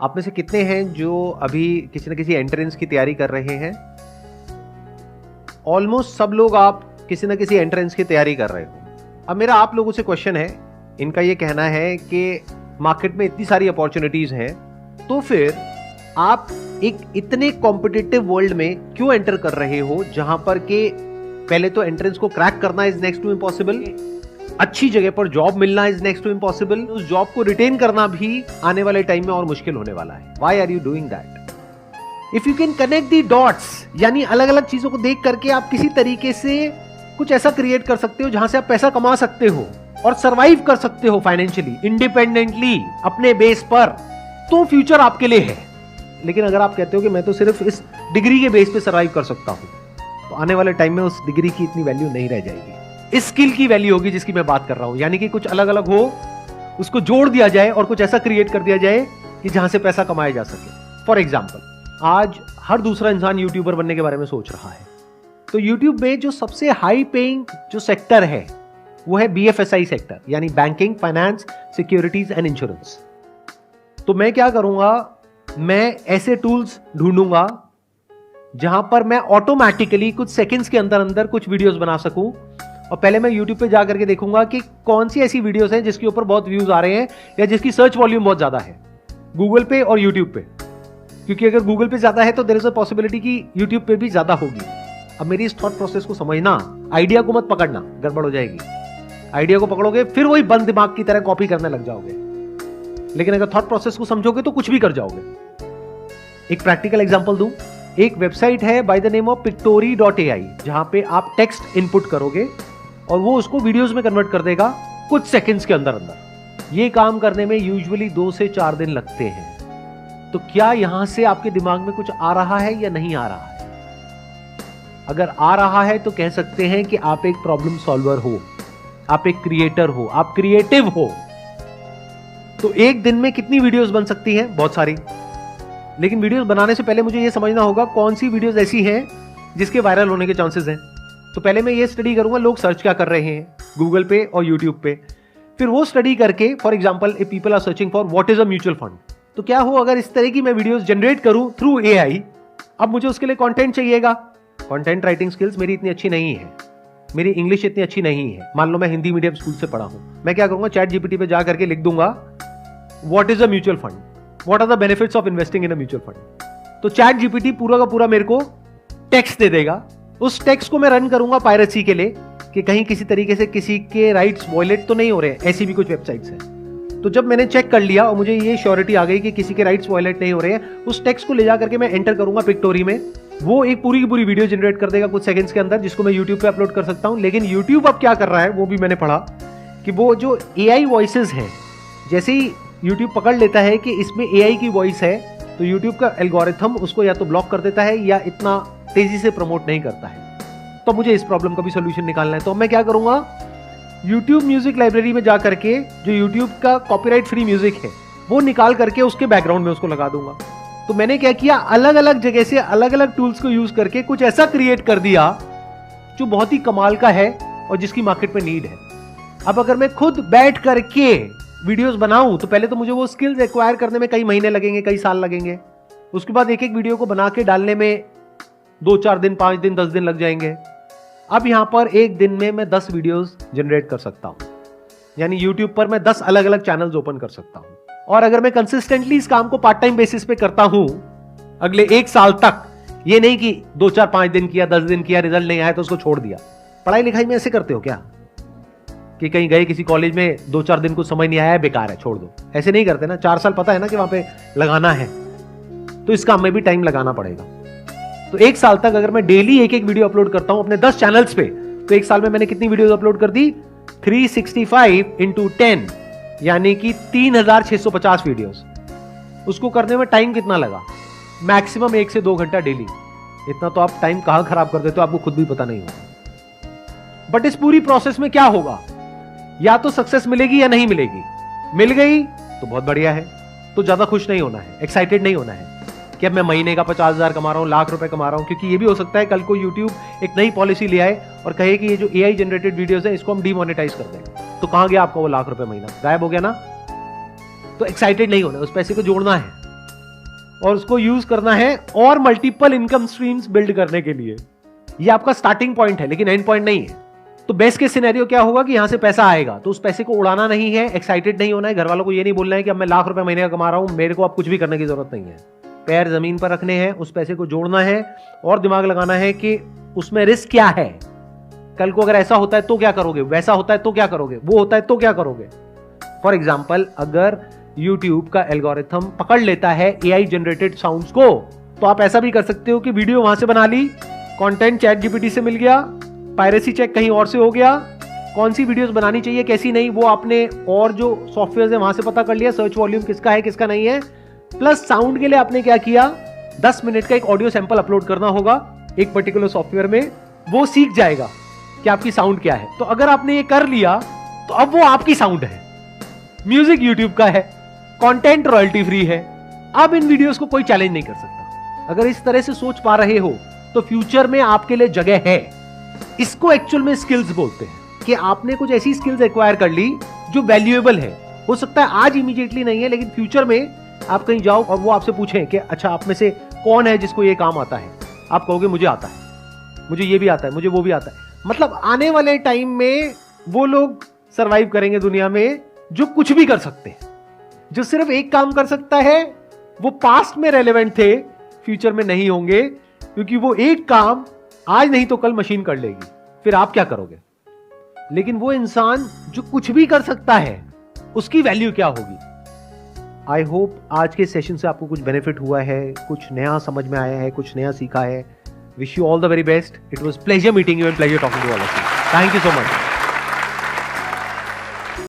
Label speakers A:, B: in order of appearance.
A: आप में से कितने हैं जो अभी किसी न किसी एंट्रेंस की तैयारी कर रहे हैं? ऑलमोस्ट सब लोग आप किसी न किसी एंट्रेंस की तैयारी कर रहे हो। अब मेरा आप लोगों से क्वेश्चन है, इनका ये कहना है कि मार्केट में इतनी सारी अपॉर्चुनिटीज हैं, तो फिर आप एक इतने कॉम्पिटिटिव वर्ल्ड में क्यों एंटर कर रहे हो, जहां पर के पहले तो एंट्रेंस को क्रैक करना इज नेक्स्ट टू इम्पॉसिबल, अच्छी जगह पर जॉब मिलना इज नेक्स्ट टू इम्पॉसिबल, उस जॉब को रिटेन करना भी आने वाले टाइम में और मुश्किल होने वाला है। Why are you doing that? If you can connect the dots, यानी अलग अलग चीजों को देख करके आप किसी तरीके से कुछ ऐसा क्रिएट कर सकते हो जहां से आप पैसा कमा सकते हो और सरवाइव कर सकते हो फाइनेंशियली, इंडिपेंडेंटली, अपने बेस पर, तो फ्यूचर आपके लिए है। लेकिन अगर आप कहते हो कि मैं तो सिर्फ इस डिग्री के बेस पे सरवाइव कर सकता हूं, तो आने वाले टाइम में उस डिग्री की इतनी वैल्यू नहीं रह जाएगी। इस स्किल की वैल्यू होगी जिसकी मैं बात कर रहा हूं, यानी कि कुछ अलग अलग हो, उसको जोड़ दिया जाए और कुछ ऐसा क्रिएट कर दिया जाए कि जहां से पैसा कमाया जा सके। फॉर एग्जाम्पल, आज हर दूसरा इंसान यूट्यूबर बनने के बारे में सोच रहा है। तो यूट्यूब में जो सबसे हाई पेइंग जो सेक्टर है वो है BFSI सेक्टर, यानी banking, finance, securities and insurance. तो मैं क्या करूंगा, मैं ऐसे टूल्स ढूंढूंगा जहां पर मैं ऑटोमेटिकली कुछ सेकंड्स के अंदर अंदर कुछ वीडियोस बना सकूं। और पहले मैं यूट्यूब पे जा करके देखूंगा कि कौन सी ऐसी वीडियोस हैं जिसके ऊपर बहुत व्यूज आ रहे हैं या जिसकी सर्च वॉल्यूम बहुत ज्यादा है, गूगल पे और यूट्यूब पे। क्योंकि अगर गूगल पे ज्यादा है तो देयर इज अ पॉसिबिलिटी कि यूट्यूब पे भी ज्यादा होगी। अब मेरी इस थॉट प्रोसेस को समझना, आइडिया को मत पकड़ना, गड़बड़ हो जाएगी। आइडिया को पकड़ोगे फिर वही बंद दिमाग की तरह कॉपी करने लग जाओगे, लेकिन अगर थॉट प्रोसेस को समझोगे तो कुछ भी कर जाओगे। एक प्रैक्टिकल एग्जांपल दूं, एक वेबसाइट है by the name of pictory.ai, जहां पे आप टेक्स्ट इनपुट करोगे और वो उसको वीडियोस में कन्वर्ट कर देगा कुछ सेकंड्स के अंदर अंदर। ये काम करने में यूजुअली 2 से 4 दिन लगते हैं। तो क्या यहां से आपके दिमाग में कुछ आ रहा है या नहीं आ रहा है? अगर आ रहा है तो कह सकते हैं कि आप एक प्रॉब्लम सॉल्वर हो, आप एक क्रिएटर हो, आप क्रिएटिव हो। तो एक दिन में कितनी वीडियोस बन सकती हैं? बहुत सारी। लेकिन वीडियोस बनाने से पहले मुझे यह समझना होगा कौन सी वीडियोस ऐसी हैं जिसके वायरल होने के चांसेस हैं। तो पहले मैं ये स्टडी करूंगा लोग सर्च क्या कर रहे हैं गूगल पे और यूट्यूब पे। फिर वो स्टडी करके, for example if people are searching for what is a mutual fund, तो क्या हो अगर इस तरह की मैं वीडियोस जनरेट करूं थ्रू AI। अब मुझे उसके लिए कंटेंट चाहिएगा। कंटेंट राइटिंग स्किल्स मेरी इतनी अच्छी नहीं है, मेरी इंग्लिश इतनी अच्छी नहीं है। मान लो मैं हिंदी मीडियम स्कूल से पढ़ा हूं, मैं क्या करूंगा, चैट जीपीटी पे जा करके लिख दूंगा what is a mutual fund, what are the benefits of investing in a mutual fund. तो चैट जीपीटी पूरा का पूरा मेरे को टेक्स्ट दे देगा। उस टेक्स्ट को मैं रन करूंगा पायरेसी के लिए कि कहीं किसी तरीके से किसी के राइट्स वायलेट तो नहीं हो रहे। ऐसी भी कुछ वेबसाइट्स हैं। तो जब मैंने चेक कर लिया और मुझे ये श्योरिटी आ गई कि किसी के राइट्स वायलेट नहीं हो रहे हैं, उस टेक्स्ट को ले जा करके मैं एंटर करूंगा पिक्टोरी में। वो एक पूरी की पूरी वीडियो जनरेट कर देगा कुछ सेकंड्स के अंदर, जिसको मैं यूट्यूब पे अपलोड कर सकता हूं। लेकिन यूट्यूब अब क्या कर रहा है वो भी मैंने पढ़ा कि वो जो AI वॉइसेस हैं, जैसे ही यूट्यूब पकड़ लेता है कि इसमें AI की वॉइस है, तो यूट्यूब का एल्गोरिथम उसको या तो ब्लॉक कर देता है या इतना तेजी से प्रमोट नहीं करता है। तो मुझे इस प्रॉब्लम का भी सोल्यूशन निकालना है। तो मैं क्या करूंगा, YouTube म्यूजिक लाइब्रेरी में जा करके जो YouTube का कॉपीराइट फ्री म्यूजिक है वो निकाल करके उसके बैकग्राउंड में उसको लगा दूंगा। तो मैंने क्या किया, अलग अलग जगह से अलग अलग टूल्स को यूज करके कुछ ऐसा क्रिएट कर दिया जो बहुत ही कमाल का है और जिसकी मार्केट में नीड है। अब अगर मैं खुद बैठ करके वीडियोस बनाऊं तो पहले तो मुझे वो स्किल्स एक्वायर करने में कई महीने लगेंगे, कई साल लगेंगे। उसके बाद एक एक वीडियो को बना के डालने में 2-4 दिन, 5 दिन, 10 दिन लग जाएंगे। अब यहां पर एक दिन में मैं 10 वीडियोस जनरेट कर सकता हूं, यानी YouTube पर मैं 10 अलग अलग चैनल्स ओपन कर सकता हूं। और अगर मैं कंसिस्टेंटली इस काम को पार्ट टाइम बेसिस पे करता हूं अगले 1 साल तक, ये नहीं कि 2-4-5 दिन किया, 10 दिन किया, रिजल्ट नहीं आया तो उसको छोड़ दिया। पढ़ाई लिखाई में ऐसे करते हो क्या कि कहीं गए किसी कॉलेज में, 2-4 दिन कुछ समझ नहीं आया, बेकार है, छोड़ दो। ऐसे नहीं करते ना। 4 साल पता है ना कि वहां पे लगाना है, तो इस काम में भी टाइम लगाना पड़ेगा। तो 1 साल तक अगर मैं डेली एक एक वीडियो अपलोड करता हूं अपने 10 चैनल्स पे, तो 1 साल में मैंने कितनी वीडियोस अपलोड कर दी? 365 into 10, यानी कि 3650 वीडियोस। उसको करने में टाइम कितना लगा? मैक्सिमम 1 से 2 घंटा डेली। इतना तो आप टाइम कहां खराब कर देते हो आपको खुद भी पता नहीं होगा। बट इस पूरी प्रोसेस में क्या होगा, या तो सक्सेस मिलेगी या नहीं मिलेगी। मिल गई तो बहुत बढ़िया है, तो ज्यादा खुश नहीं होना है, एक्साइटेड नहीं होना है कि अब मैं महीने का 50,000 कमा रहा हूं, लाख रुपए कमा रहा हूं। क्योंकि ये भी हो सकता है कल को YouTube एक नई पॉलिसी ले आए और कहे कि ये जो AI जनरेटेड वीडियोस है इसको हम डीमोनेटाइज कर दें, तो कहां गया आपका वो लाख रुपए महीना? गायब हो गया ना। तो एक्साइटेड नहीं होना, उस पैसे को जोड़ना है। और उसको यूज करना है और मल्टीपल इनकम स्ट्रीम्स बिल्ड करने के लिए। ये आपका स्टार्टिंग पॉइंट है, लेकिन एंड पॉइंट नहीं है। तो बेस्ट केस सिनेरियो क्या होगा कि यहां से पैसा आएगा, तो उस पैसे को उड़ाना नहीं है, एक्साइटेड नहीं होना है, घर वालों को ये नहीं बोलना है कि अब मैं लाख रुपए महीने का कमा रहा हूं, मेरे को अब कुछ भी करने की जरूरत नहीं है। पैर जमीन पर रखने हैं, उस पैसे को जोड़ना है और दिमाग लगाना है कि उसमें रिस्क क्या है। कल को अगर ऐसा होता है तो क्या करोगे, वैसा होता है तो क्या करोगे, वो होता है तो क्या करोगे। फॉर एग्जाम्पल, अगर YouTube का एल्गोरिथम पकड़ लेता है AI जनरेटेड साउंड्स को, तो आप ऐसा भी कर सकते हो कि वीडियो वहां से बना ली, कंटेंट चैट GPT से मिल गया, पायरेसी चेक कहीं और से हो गया, कौन सी वीडियोस बनानी चाहिए कैसी नहीं वो आपने और जो सॉफ्टवेयर है वहां से पता कर लिया, सर्च वॉल्यूम किसका है किसका नहीं है। प्लस साउंड के लिए आपने क्या किया, 10 मिनट का एक ऑडियो सैंपल अपलोड करना होगा एक पर्टिकुलर सॉफ्टवेयर में, वो सीख जाएगा कि आपकी साउंड क्या है। तो अगर आपने ये कर लिया तो अब वो आपकी साउंड है। म्यूजिक यूट्यूब का है, कंटेंट रॉयल्टी फ्री है, अब इन वीडियोस को कोई चैलेंज नहीं कर सकता। अगर इस तरह से सोच पा रहे हो तो फ्यूचर में आपके लिए जगह है। इसको एक्चुअल में स्किल्स बोलते हैं कि आपने कुछ ऐसी स्किल्स एक्वायर कर ली जो वैल्यूएबल है। हो सकता है आज इमीडिएटली नहीं है, लेकिन फ्यूचर में आप कहीं जाओ और वो आपसे पूछें कि अच्छा आप में से कौन है जिसको ये काम आता है, आप कहोगे मुझे आता है, मुझे ये भी आता है, मुझे वो भी आता है। मतलब आने वाले टाइम में वो लोग सरवाइव करेंगे दुनिया में जो कुछ भी कर सकते हैं। जो सिर्फ एक काम कर सकता है वो पास्ट में रेलेवेंट थे, फ्यूचर में नहीं होंगे, क्योंकि वो एक काम आज नहीं तो कल मशीन कर लेगी, फिर आप क्या करोगे। लेकिन वो इंसान जो कुछ भी कर सकता है उसकी वैल्यू क्या होगी। आई होप आज के सेशन से आपको कुछ बेनिफिट हुआ है, कुछ नया समझ में आया है, कुछ नया सीखा है। Wish you all the very best. It was pleasure meeting you and pleasure talking to all of you. Thank you so much.